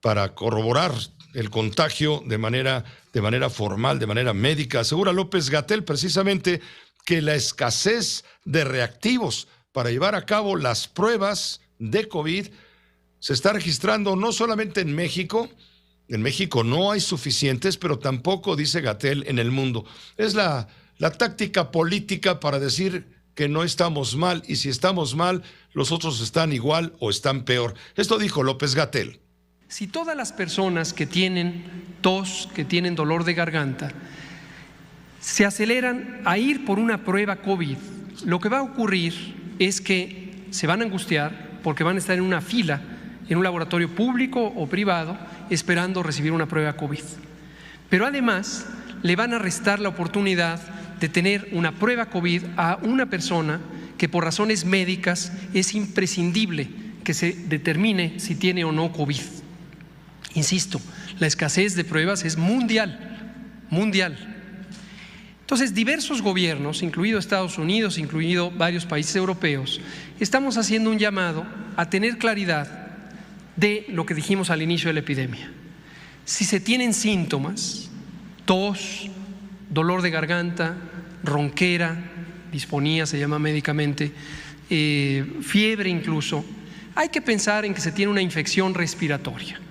para corroborar el contagio de manera formal, de manera médica. Asegura López-Gatell precisamente que la escasez de reactivos para llevar a cabo las pruebas de COVID se está registrando no solamente en México no hay suficientes, pero tampoco, dice Gatell, en el mundo. Es la táctica política para decir que no estamos mal, y si estamos mal, los otros están igual o están peor. Esto dijo López-Gatell. Si todas las personas que tienen tos, que tienen dolor de garganta, se aceleran a ir por una prueba COVID, lo que va a ocurrir es que se van a angustiar porque van a estar en una fila en un laboratorio público o privado esperando recibir una prueba COVID. Pero además le van a restar la oportunidad de tener una prueba COVID a una persona que por razones médicas es imprescindible que se determine si tiene o no COVID. Insisto, la escasez de pruebas es mundial. Entonces, diversos gobiernos, incluido Estados Unidos, incluido varios países europeos, estamos haciendo un llamado a tener claridad de lo que dijimos al inicio de la epidemia. Si se tienen síntomas, tos, dolor de garganta, ronquera, disfonía se llama médicamente, fiebre incluso, hay que pensar en que se tiene una infección respiratoria.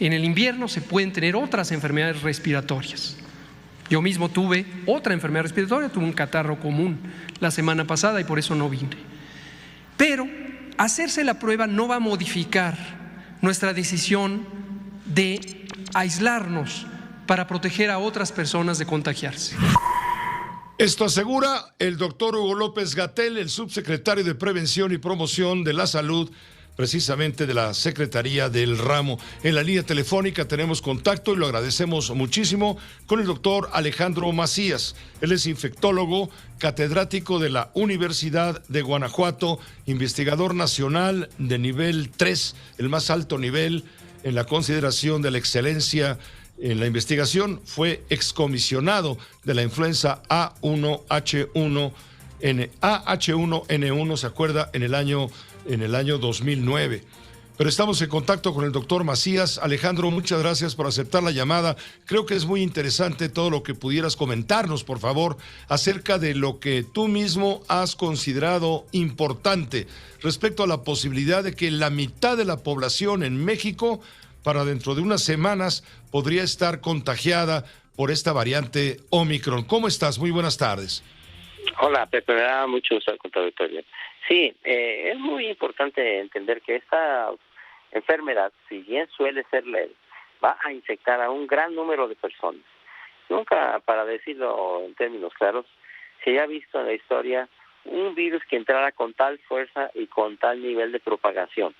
En el invierno se pueden tener otras enfermedades respiratorias. Yo mismo tuve otra enfermedad respiratoria, tuve un catarro común la semana pasada y por eso no vine. Pero hacerse la prueba no va a modificar nuestra decisión de aislarnos para proteger a otras personas de contagiarse. Esto asegura el doctor Hugo López-Gatell, el subsecretario de Prevención y Promoción de la Salud, precisamente de la Secretaría del Ramo. En la línea telefónica tenemos contacto, y lo agradecemos muchísimo, con el doctor Alejandro Macías. Él es infectólogo, catedrático de la Universidad de Guanajuato, investigador nacional de nivel 3, el más alto nivel en la consideración de la excelencia en la investigación. Fue excomisionado de la influenza A1H1N1, ¿se acuerda? En el año 2009. Pero estamos en contacto con el doctor Macías. Alejandro, muchas gracias por aceptar la llamada. Creo que es muy interesante todo lo que pudieras comentarnos, por favor, acerca de lo que tú mismo has considerado importante respecto a la posibilidad de que la mitad de la población en México, para dentro de unas semanas, podría estar contagiada por esta variante Omicron. ¿Cómo estás? Muy buenas tardes. Hola, Pepe, me da mucho gusto encontrar Victoria. Sí, es muy importante entender que esta enfermedad, si bien suele ser leve, va a infectar a un gran número de personas. Nunca, para decirlo en términos claros, se haya visto en la historia un virus que entrara con tal fuerza y con tal nivel de propagación.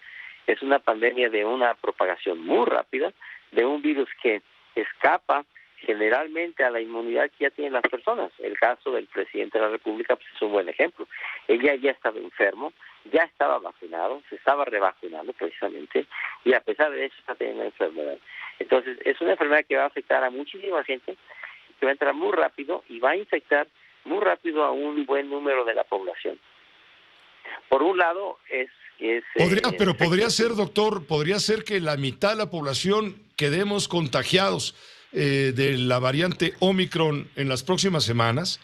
Es una pandemia de una propagación muy rápida, de un virus que escapa generalmente a la inmunidad que ya tienen las personas. El caso del presidente de la República pues, es un buen ejemplo. Ella ya estaba enfermo, ya estaba vacunado, se estaba revacunando precisamente, y a pesar de eso está teniendo la enfermedad. Entonces, es una enfermedad que va a afectar a muchísima gente, que va a entrar muy rápido y va a infectar muy rápido a un buen número de la población. Por un lado, podría ser, doctor, podría ser que la mitad de la población quedemos contagiados de la variante Omicron en las próximas semanas.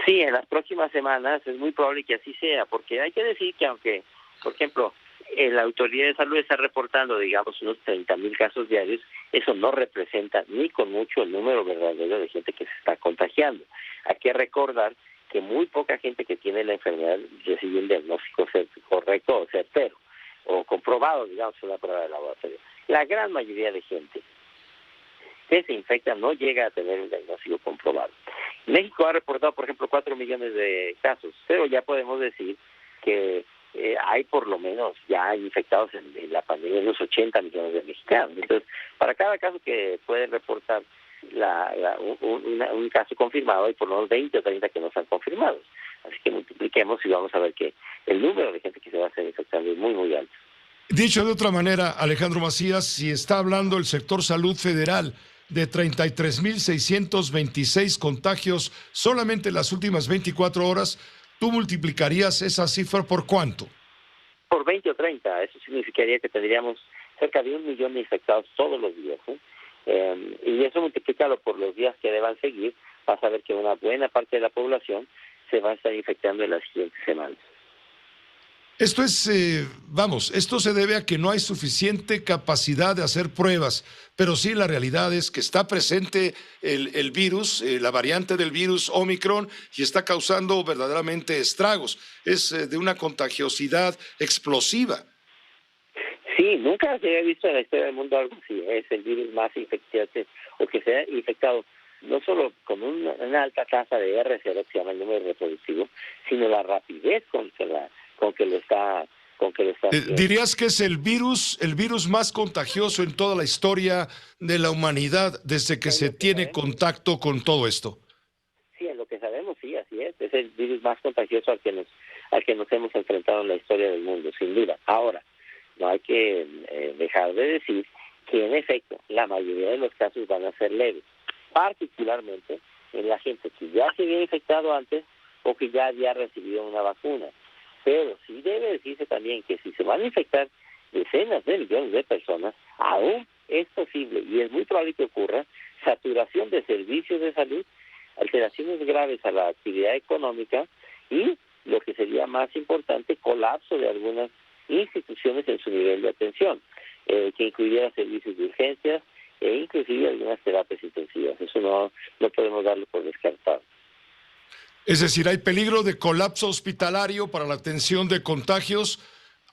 Sí, en las próximas semanas es muy probable que así sea, porque hay que decir que aunque, por ejemplo, la Autoridad de Salud está reportando, digamos, unos 30,000 casos diarios, eso no representa ni con mucho el número verdadero de gente que se está contagiando. Hay que recordar que muy poca gente que tiene la enfermedad recibe un diagnóstico correcto o certero, o comprobado, digamos, en una prueba de laboratorio. La gran mayoría de gente que se infecta no llega a tener un diagnóstico comprobado. México ha reportado, por ejemplo, 4 millones de casos, pero ya podemos decir que hay por lo menos ya infectados en la pandemia unos 80 millones de mexicanos. Entonces, para cada caso que puede reportar un caso confirmado, hay por lo menos 20 o 30 que no están confirmados. Así que multipliquemos y vamos a ver que el número de gente que se va a estar infectando es muy, muy alto. Dicho de otra manera, Alejandro Macías, si está hablando el sector salud federal de 33,626 contagios solamente en las últimas 24 horas, ¿tú multiplicarías esa cifra por cuánto? Por 20 o 30, eso significaría que tendríamos cerca de 1 millón de infectados todos los días, y eso multiplícalo por los días que deban seguir, vas a ver que una buena parte de la población se va a estar infectando en las siguientes semanas. Esto es, esto se debe a que no hay suficiente capacidad de hacer pruebas, pero sí la realidad es que está presente el virus, la variante del virus Omicron, y está causando verdaderamente estragos. Es de una contagiosidad explosiva. Sí, nunca se había visto en la historia del mundo algo así. Es el virus más infectante, o que se ha infectado no solo con una alta tasa de R0, que se llama el número reproductivo, sino la rapidez con que lo está ¿Dirías que es el virus más contagioso en toda la historia de la humanidad desde que se tiene contacto con todo esto? Sí, en lo que sabemos, sí, así es. Es el virus más contagioso al que nos hemos enfrentado en la historia del mundo, sin duda. Ahora, no hay que dejar de decir que, en efecto, la mayoría de los casos van a ser leves, particularmente en la gente que ya se había infectado antes o que ya había recibido una vacuna. Pero sí debe decirse también que si se van a infectar decenas de millones de personas, aún es posible y es muy probable que ocurra saturación de servicios de salud, alteraciones graves a la actividad económica y, lo que sería más importante, colapso de algunas instituciones en su nivel de atención, que incluyera servicios de urgencias e inclusive algunas terapias intensivas. Eso no podemos darlo por descartado. Es decir, hay peligro de colapso hospitalario para la atención de contagios,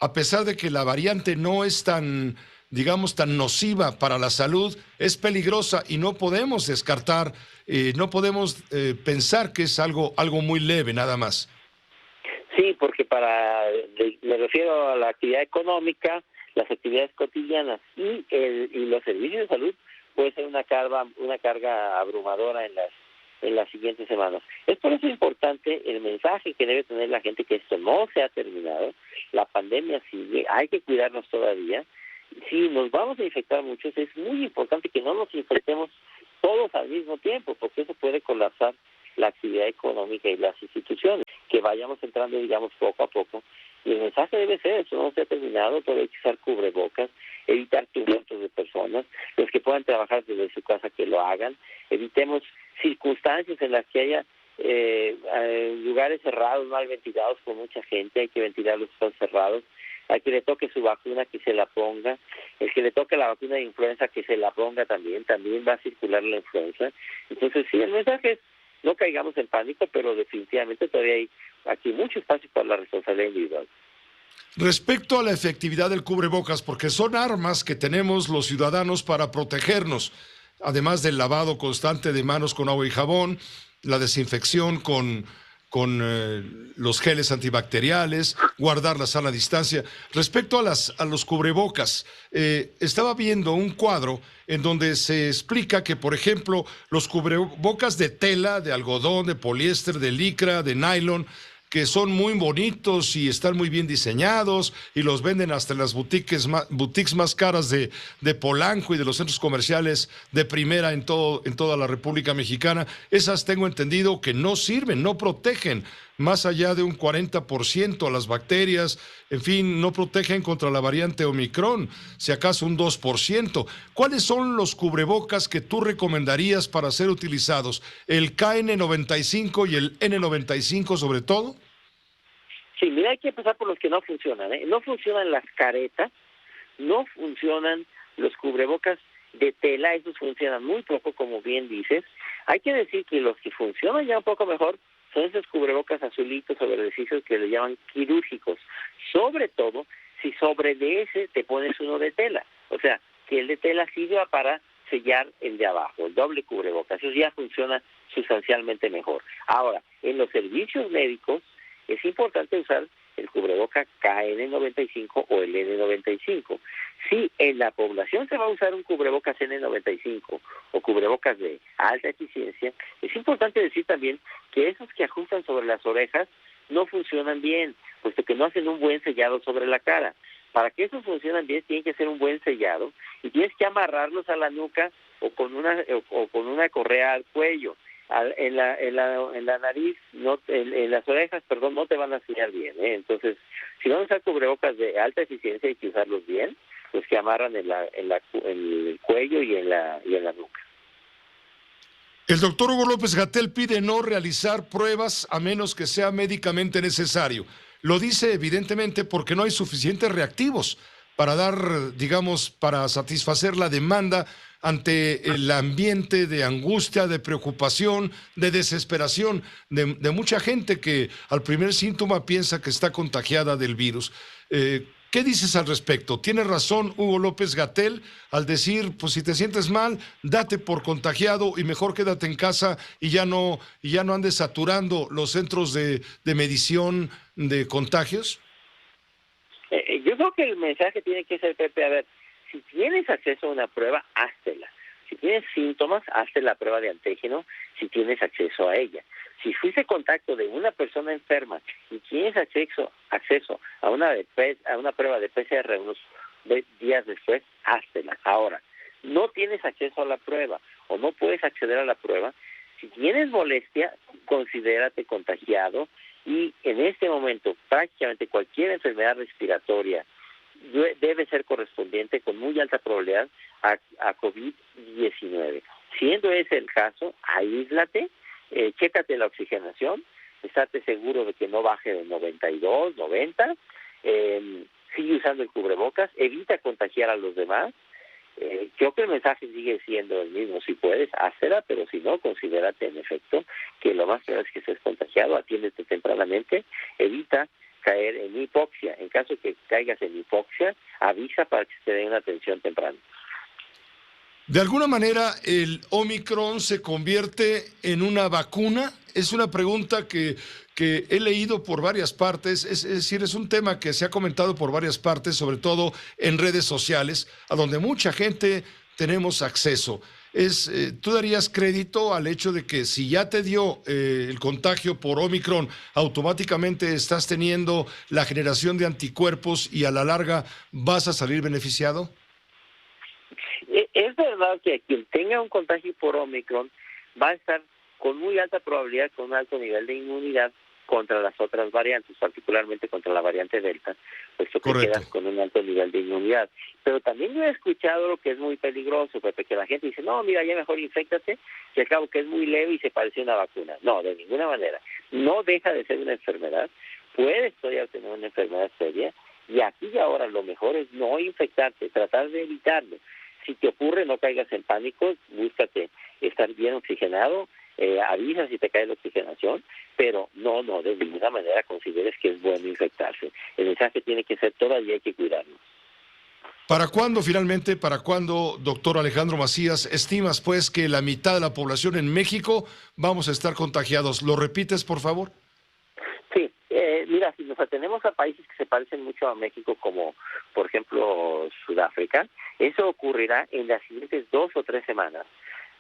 a pesar de que la variante no es tan, digamos, tan nociva para la salud, es peligrosa y no podemos descartar, no podemos pensar que es algo muy leve, nada más. Sí, porque me refiero a la actividad económica, las actividades cotidianas y los servicios de salud, puede ser una carga abrumadora en las siguientes semanas. Es por eso importante el mensaje que debe tener la gente, que esto no se ha terminado, la pandemia sigue, hay que cuidarnos todavía. Si nos vamos a infectar muchos, es muy importante que no nos infectemos todos al mismo tiempo, porque eso puede colapsar la actividad económica y las instituciones, que vayamos entrando, digamos, poco a poco. Y el mensaje debe ser, eso no se ha terminado, pero hay que usar cubrebocas, evitar tumultos de personas, los que puedan trabajar desde su casa que lo hagan, evitemos circunstancias en las que haya lugares cerrados, mal ventilados con mucha gente, hay que ventilar los espacios cerrados, al que le toque su vacuna que se la ponga, el que le toque la vacuna de influenza que se la ponga también va a circular la influenza. Entonces sí, el mensaje es, no caigamos en pánico, pero definitivamente todavía hay aquí mucho espacio para la responsabilidad individual. Respecto a la efectividad del cubrebocas, porque son armas que tenemos los ciudadanos para protegernos, además del lavado constante de manos con agua y jabón, la desinfección con los geles antibacteriales, guardar la sana distancia. Respecto a los cubrebocas, estaba viendo un cuadro en donde se explica que, por ejemplo, los cubrebocas de tela, de algodón, de poliéster, de licra, de nylon, que son muy bonitos y están muy bien diseñados y los venden hasta en las boutiques más caras de Polanco y de los centros comerciales de primera en toda la República Mexicana. Esas tengo entendido que no sirven, no protegen más allá de un 40% a las bacterias, en fin, no protegen contra la variante Omicron, si acaso un 2%. ¿Cuáles son los cubrebocas que tú recomendarías para ser utilizados? ¿El KN95 y el N95 sobre todo? Sí, mira, hay que empezar por los que no funcionan, ¿eh? No funcionan las caretas, no funcionan los cubrebocas de tela, esos funcionan muy poco, como bien dices. Hay que decir que los que funcionan ya un poco mejor son esos cubrebocas azulitos o verdecizos que le llaman quirúrgicos, sobre todo si sobre de ese te pones uno de tela, o sea, que el de tela sirva para sellar el de abajo, el doble cubrebocas, eso ya funciona sustancialmente mejor. Ahora, en los servicios médicos es importante usar el cubreboca KN95 o el N95. Si en la población se va a usar un cubrebocas N95 o cubrebocas de alta eficiencia, es importante decir también que esos que ajustan sobre las orejas no funcionan bien, puesto que no hacen un buen sellado sobre la cara. Para que esos funcionen bien, tienen que hacer un buen sellado y tienes que amarrarlos a la nuca o con una correa al cuello. En la nariz, en las orejas, no te van a sellar bien, ¿eh? Entonces, si vamos a usar cubrebocas de alta eficiencia, hay que usarlos bien. pues que amarran en el cuello y en la nuca. El doctor Hugo López-Gatell pide no realizar pruebas a menos que sea médicamente necesario. Lo dice evidentemente porque no hay suficientes reactivos para dar, digamos, para satisfacer la demanda ante el ambiente de angustia, de preocupación, de desesperación de mucha gente que al primer síntoma piensa que está contagiada del virus. ¿Qué dices al respecto? ¿Tiene razón Hugo López-Gatell al decir, pues si te sientes mal, date por contagiado y mejor quédate en casa y ya no andes saturando los centros de medición de contagios? Yo creo que el mensaje tiene que ser, Pepe, a ver, si tienes acceso a una prueba, háztela. Si tienes síntomas, hazte la prueba de antígeno si tienes acceso a ella. Si fuiste contacto de una persona enferma y tienes acceso a una prueba de PCR unos días después, háztela. Ahora, no tienes acceso a la prueba o no puedes acceder a la prueba, si tienes molestia, considérate contagiado y en este momento prácticamente cualquier enfermedad respiratoria debe ser correspondiente con muy alta probabilidad a COVID-19. Siendo ese el caso, aíslate, chécate la oxigenación, estate seguro de que no baje de 92, 90, sigue usando el cubrebocas, evita contagiar a los demás. Creo que el mensaje sigue siendo el mismo, si puedes, házela, pero si no, considérate en efecto que lo más probable es que estés contagiado, atiéndete tempranamente, evita caer en hipoxia. En caso de que caigas en hipoxia, avisa para que se dé una atención temprana. ¿De alguna manera el Omicron se convierte en una vacuna? Es una pregunta que he leído por varias partes, es decir, es un tema que se ha comentado por varias partes, sobre todo en redes sociales, a donde mucha gente tenemos acceso. ¿Tú darías crédito al hecho de que si ya te dio el contagio por Omicron, automáticamente estás teniendo la generación de anticuerpos y a la larga vas a salir beneficiado? Es verdad que quien tenga un contagio por Omicron va a estar con muy alta probabilidad, con un alto nivel de inmunidad contra las otras variantes, particularmente contra la variante Delta, puesto que Correcto. quedas con un alto nivel de inmunidad. Pero también yo he escuchado lo que es muy peligroso, Pepe, que la gente dice, no, mira, ya mejor inféctate, que al cabo que es muy leve y se parece a una vacuna. No, de ninguna manera. No deja de ser una enfermedad, puedes todavía tener una enfermedad seria, y aquí y ahora lo mejor es no infectarte, tratar de evitarlo. Si te ocurre, no caigas en pánico, búscate estar bien oxigenado, avisa si te cae la oxigenación, pero no, de ninguna manera consideres que es bueno infectarse. El mensaje tiene que ser todavía hay que cuidarnos. ¿Para cuándo finalmente, doctor Alejandro Macías, estimas pues que la mitad de la población en México vamos a estar contagiados? ¿Lo repites, por favor? Sí, mira, si nos atenemos a países que se parecen mucho a México, como por ejemplo Sudáfrica, eso ocurrirá en las siguientes 2 o 3 semanas,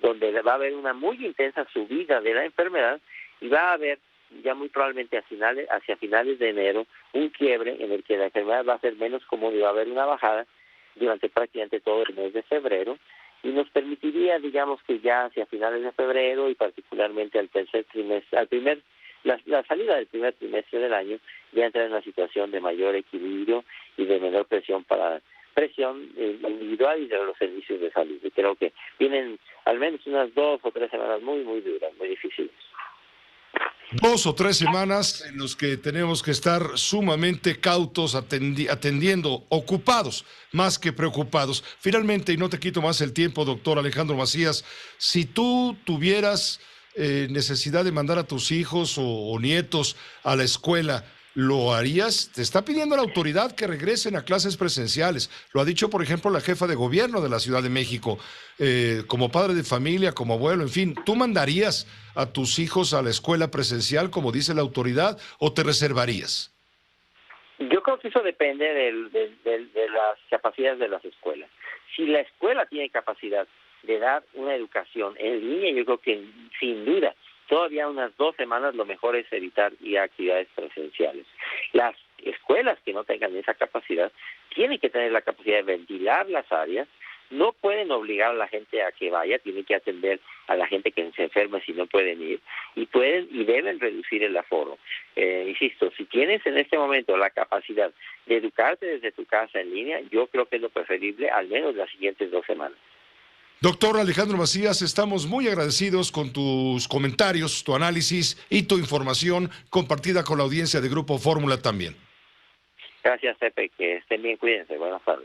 donde va a haber una muy intensa subida de la enfermedad y va a haber ya muy probablemente hacia finales de enero un quiebre en el que la enfermedad va a ser menos común y va a haber una bajada durante prácticamente todo el mes de febrero y nos permitiría, digamos que ya hacia finales de febrero y particularmente al tercer trimestre, la salida del primer trimestre del año, ya entrar en una situación de mayor equilibrio y de menor presión individual y de los servicios de salud. Y creo que vienen al menos unas 2 o 3 semanas muy, muy duras, muy difíciles. 2 o 3 semanas en los que tenemos que estar sumamente cautos, atendiendo, ocupados, más que preocupados. Finalmente, y no te quito más el tiempo, doctor Alejandro Macías, si tú tuvieras necesidad de mandar a tus hijos o nietos a la escuela, ¿lo harías? Te está pidiendo la autoridad que regresen a clases presenciales. Lo ha dicho, por ejemplo, la jefa de gobierno de la Ciudad de México. Como padre de familia, como abuelo, en fin, ¿tú mandarías a tus hijos a la escuela presencial, como dice la autoridad, o te reservarías? Yo creo que eso depende de las capacidades de las escuelas. Si la escuela tiene capacidad de dar una educación en línea, yo creo que sin duda todavía unas 2 semanas lo mejor es evitar ir a actividades presenciales. Las escuelas que no tengan esa capacidad tienen que tener la capacidad de ventilar las áreas, No pueden obligar a la gente a que vaya, tienen que atender a la gente que se enferma si no pueden ir, y pueden y deben reducir el aforo. Insisto, si tienes en este momento la capacidad de educarte desde tu casa en línea, yo creo que es lo preferible, al menos las siguientes 2 semanas. Doctor Alejandro Macías, estamos muy agradecidos con tus comentarios, tu análisis y tu información compartida con la audiencia de Grupo Fórmula también. Gracias, Pepe, que estén bien, cuídense, buenas tardes.